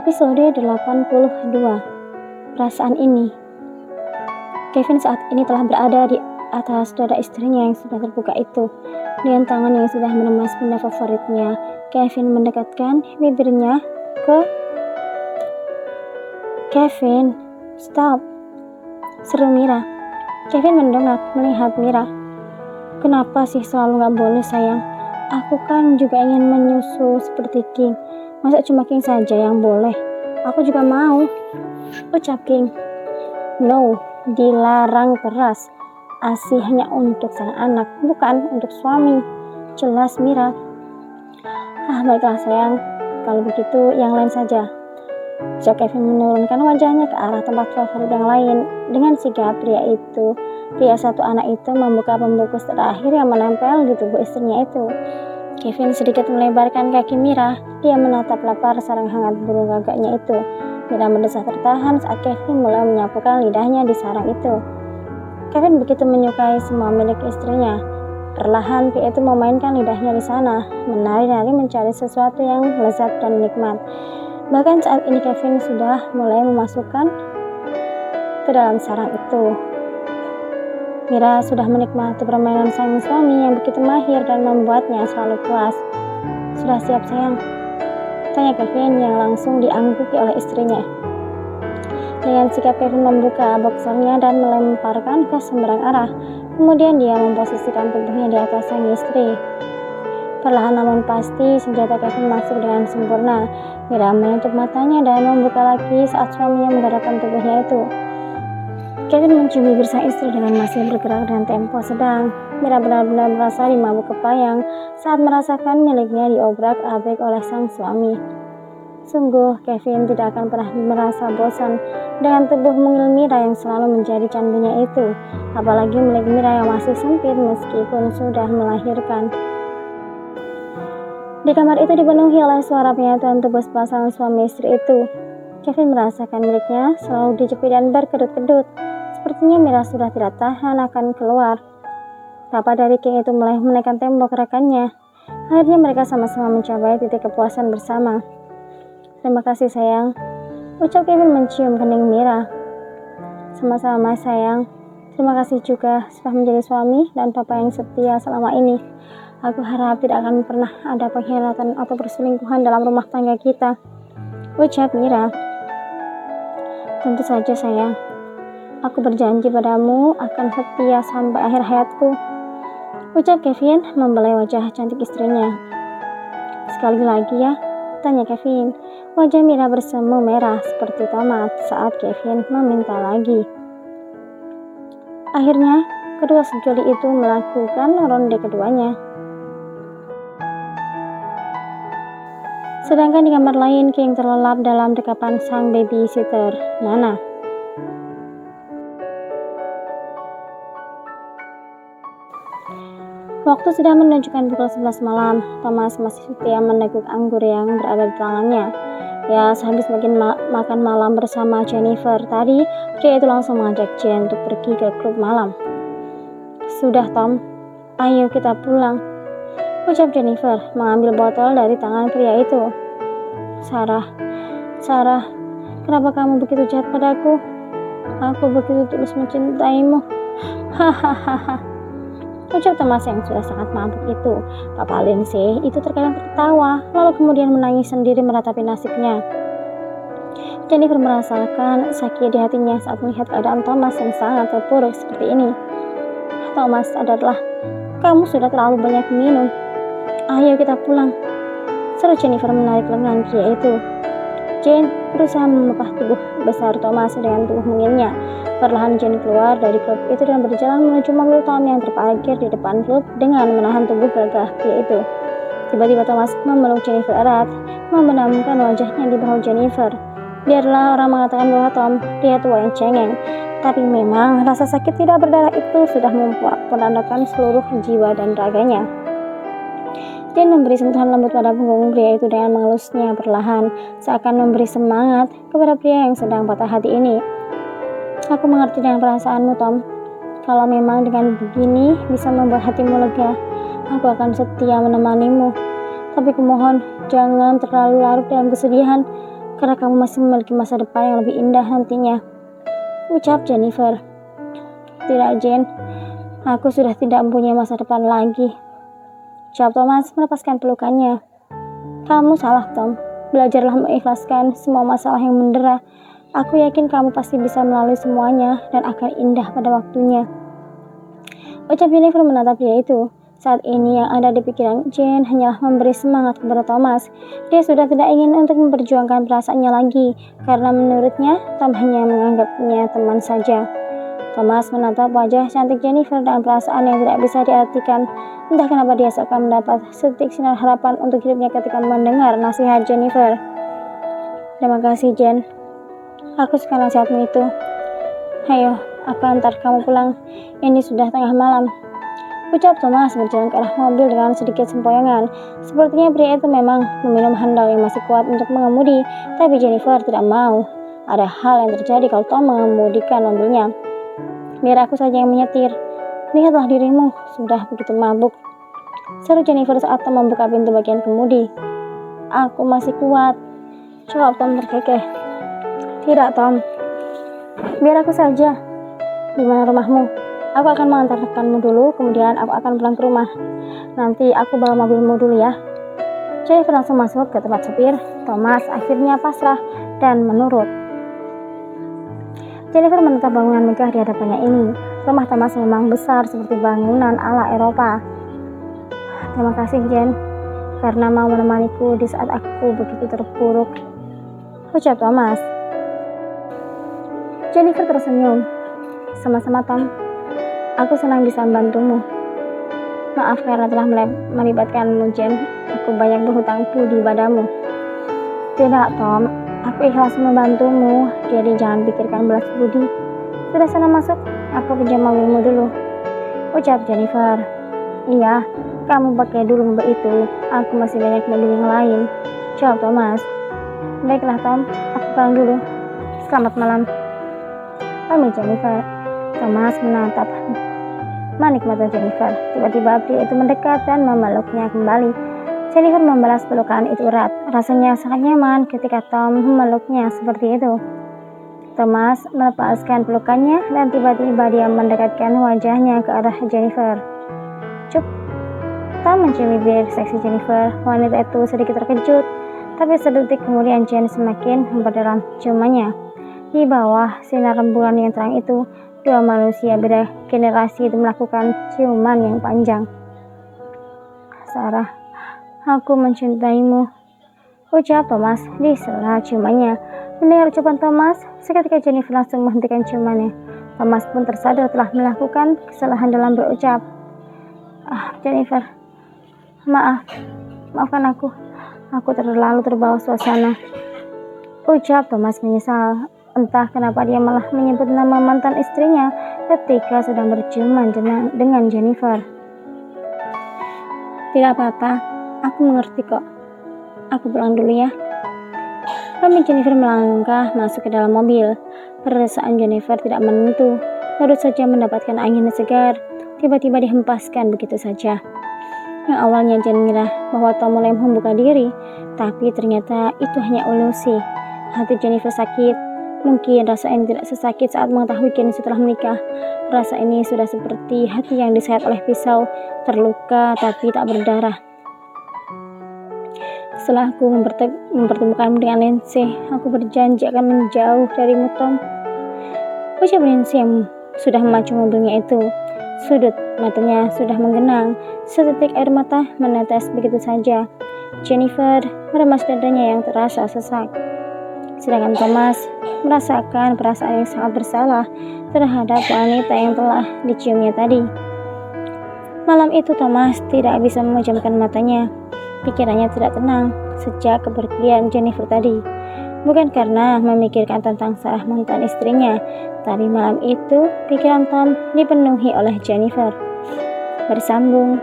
Episode 82. Perasaan ini. Kevin saat ini telah berada di atas dada istrinya yang sudah terbuka itu. Dengan tangan yang sudah meremas benda favoritnya, Kevin mendekatkan bibirnya ke Kevin. Stop, seru Mira. Kevin mendongak melihat Mira. Kenapa sih selalu gak boleh sayang? Aku kan juga ingin menyusu seperti King. Masa cuma King saja yang boleh? Aku juga mau, ucap King. No, dilarang keras. ASI hanya untuk sang anak, bukan untuk suami. Jelas Mira. Baiklah sayang, kalau begitu yang lain saja. Sejak Kevin menurunkan wajahnya ke arah tempat favorit yang lain, dengan sigap pria satu anak itu membuka pembungkus terakhir yang menempel di tubuh istrinya itu. Kevin sedikit melebarkan kaki Mira. Dia menatap lapar sarang hangat burung gagaknya itu. Mira mendesah tertahan saat Kevin mulai menyapukan lidahnya di sarang itu. Kevin begitu menyukai semua milik istrinya. Perlahan pria itu memainkan lidahnya di sana, menari-nari mencari sesuatu yang lezat dan nikmat. Bahkan saat ini Kevin sudah mulai memasukkan ke dalam sarang itu. Mira sudah menikmati permainan sang suami yang begitu mahir dan membuatnya selalu puas. Sudah siap sayang? Tanya Kevin yang langsung diangguki oleh istrinya. Dengan sikap Kevin membuka boxernya dan melemparkan ke sembarang arah. Kemudian dia memposisikan tubuhnya di atas sang istri. Perlahan namun pasti senjata Kevin masuk dengan sempurna. Mira menutup matanya dan membuka lagi saat suaminya menggerakkan tubuhnya itu. Kevin mencium bibir sang istri dengan masih bergerak dengan tempo sedang. Mira benar-benar merasa dimabuk kepayang saat merasakan miliknya diobrak-abrik oleh sang suami. Sungguh, Kevin tidak akan pernah merasa bosan dengan tubuh mungil Mira yang selalu menjadi candunya itu. Apalagi milik Mira yang masih sempit meskipun sudah melahirkan. Di kamar itu dipenuhi oleh suara penyatuan tubuh sepasang suami istri itu. Kevin merasakan miliknya selalu dijepit dan berkedut-kedut. Sepertinya Mira sudah tidak tahan akan keluar. Papa dari King itu mulai menekan tembok rekannya. Akhirnya mereka sama-sama mencapai titik kepuasan bersama. Terima kasih sayang, ucap Kevin mencium kening Mira. Sama-sama sayang. Terima kasih juga sudah menjadi suami dan papa yang setia selama ini. Aku harap tidak akan pernah ada pengkhianatan atau perselingkuhan dalam rumah tangga kita, ucap Mira. Tentu saja sayang. Aku berjanji padamu akan setia sampai akhir hayatku, ucap Kevin membelai wajah cantik istrinya. Sekali lagi ya, tanya Kevin. Wajah Mira bersemu merah seperti tomat saat Kevin meminta lagi. Akhirnya, kedua sejoli itu melakukan ronde keduanya. Sedangkan di kamar lain, King terlelap dalam dekapan sang babysitter, Nana. Waktu sudah menunjukkan pukul 11 malam. Thomas masih setia meneguk anggur yang berada di tangannya. Ya, sehabis makan malam bersama Jennifer tadi, pria itu langsung mengajak Jen untuk pergi ke klub malam. Sudah Tom, ayo kita pulang, ucap Jennifer mengambil botol dari tangan pria itu. Sarah, kenapa kamu begitu jahat padaku? Aku begitu tulus mencintaimu. Hahaha, ucap Thomas yang sudah sangat mabuk itu. Papa Lindsay itu terkadang tertawa, lalu kemudian menangis sendiri meratapi nasibnya. Jennifer merasakan sakit di hatinya saat melihat keadaan Thomas yang sangat terpuruk seperti ini. Thomas, sadarlah, kamu sudah terlalu banyak minum. Ayo kita pulang, seru Jennifer menarik lengan pria itu. Jen berusaha memepah tubuh besar Thomas dengan tubuh mungilnya. Perlahan Jen keluar dari klub itu dan berjalan menuju mobil Tom yang terparkir di depan klub dengan menahan tubuh gagah pria itu. Tiba-tiba Thomas memeluk Jennifer erat, membenamkan wajahnya di bahu Jennifer. Biarlah orang mengatakan bahwa Tom pria tua yang cengeng, tapi memang rasa sakit tidak berdarah itu sudah memporak-porandakan seluruh jiwa dan raganya. Jen memberi sentuhan lembut pada punggung pria itu dengan mengelusnya perlahan, seakan memberi semangat kepada pria yang sedang patah hati ini. Aku mengerti dengan perasaanmu, Tom. Kalau memang dengan begini bisa membuat hatimu lega, aku akan setia menemanimu. Tapi kumohon, jangan terlalu larut dalam kesedihan. karena kamu masih memiliki masa depan yang lebih indah nantinya, ucap Jennifer. Tidak, Jen, aku sudah tidak mempunyai masa depan lagi, jawab Thomas melepaskan pelukannya. Kamu salah, Tom. Belajarlah mengikhlaskan semua masalah yang mendera. Aku yakin kamu pasti bisa melalui semuanya dan akan indah pada waktunya, ucap Jennifer menatap dia itu. Saat ini yang ada di pikiran Jane hanyalah memberi semangat kepada Thomas. Dia sudah tidak ingin untuk memperjuangkan perasaannya lagi, karena menurutnya Tom hanya menganggapnya teman saja. Thomas menatap wajah cantik Jennifer dengan perasaan yang tidak bisa diartikan. Entah kenapa dia seakan mendapat setitik sinar harapan untuk hidupnya ketika mendengar nasihat Jennifer. Terima kasih, Jen. Aku suka nasihatmu itu. Ayo, aku antar kamu pulang. Ini sudah tengah malam, ucap Thomas berjalan ke arah mobil dengan sedikit sempoyongan. Sepertinya pria itu memang meminum handal yang masih kuat untuk mengemudi, tapi Jennifer tidak mau. Ada hal yang terjadi kalau Tom mengemudikan mobilnya. Biar aku saja yang menyetir. Lihatlah dirimu, sudah begitu mabuk, seru Jennifer saat Tom membuka pintu bagian kemudi. Aku masih kuat, jawab Tom terkekeh. Tidak, Tom. Biar aku saja. Di mana rumahmu? Aku akan mengantarkanmu dulu, kemudian aku akan pulang ke rumah. Nanti aku bawa mobilmu dulu ya. Jennifer langsung masuk ke tempat supir. Thomas akhirnya pasrah dan menurut. Jennifer menatap bangunan megah di hadapannya ini. Rumah Thomas memang besar seperti bangunan ala Eropa. Terima kasih, Jen, karena mau menemaniku di saat aku begitu terpuruk, ucap Thomas. Jennifer tersenyum. Sama-sama, Tom. Aku senang bisa membantumu. Maaf karena telah melibatkanmu, Jen. Aku banyak berhutang budi padamu. Tidak, Tom. Aku ikhlas membantumu, jadi jangan pikirkan balas budi. Sudah sana masuk, aku pinjam mobilmu dulu, ucap Jennifer. Iya, kamu pakai dulu mobil itu. Aku masih banyak mobil yang lain, jawab Thomas. Baiklah, Tom. Aku pulang dulu. Selamat malam, pamit Jennifer. Thomas menatap manik mata Jennifer. Tiba-tiba pria itu mendekat dan memeluknya kembali. Jennifer membalas pelukan itu erat. Rasanya sangat nyaman ketika Tom memeluknya seperti itu. Thomas melepaskan pelukannya dan tiba-tiba dia mendekatkan wajahnya ke arah Jennifer. Cup. Tom mencium bibir seksi Jennifer. Wanita itu sedikit terkejut, tapi sedetik kemudian Jen semakin memperdalam ciumannya. Di bawah sinar rembulan yang terang itu, dua manusia beda generasi itu melakukan ciuman yang panjang. Sarah, aku mencintaimu, ucap Thomas di sela ciumannya. Mendengar ucapan Thomas, seketika Jennifer langsung menghentikan ciumannya. Thomas pun tersadar telah melakukan kesalahan dalam berucap. Jennifer, maafkan aku terlalu terbawa suasana, ucap Thomas menyesal. Entah kenapa dia malah menyebut nama mantan istrinya ketika sedang berciuman dengan Jennifer. Tidak apa-apa, aku mengerti kok. Aku pulang dulu ya. Pamit Jennifer melangkah masuk ke dalam mobil. Perasaan Jennifer tidak menentu, baru saja mendapatkan angin segar, tiba-tiba dihempaskan begitu saja. Yang awalnya Jen mengira bahwa Tom mulai membuka diri, tapi ternyata itu hanya ilusi. Hati Jennifer sakit. Mungkin rasa ini tidak sesakit saat mengetahui Ken setelah menikah. Rasa ini sudah seperti hati yang disayat oleh pisau, terluka tapi tak berdarah. Setelah aku mempertemukanmu dengan Lindsay, aku berjanji akan menjauh darimu, Tom, ucap Lindsay yang sudah memacu mobilnya itu. Sudut matanya sudah menggenang, setitik air mata menetes begitu saja. Jennifer meremas dadanya yang terasa sesak. Sedangkan Thomas merasakan perasaan yang sangat bersalah terhadap wanita yang telah diciumnya tadi. Malam itu Thomas tidak bisa memejamkan matanya. Pikirannya tidak tenang sejak kepergian Jennifer tadi. Bukan karena memikirkan tentang Sarah mantan istrinya, tapi malam itu pikiran Tom dipenuhi oleh Jennifer. Bersambung.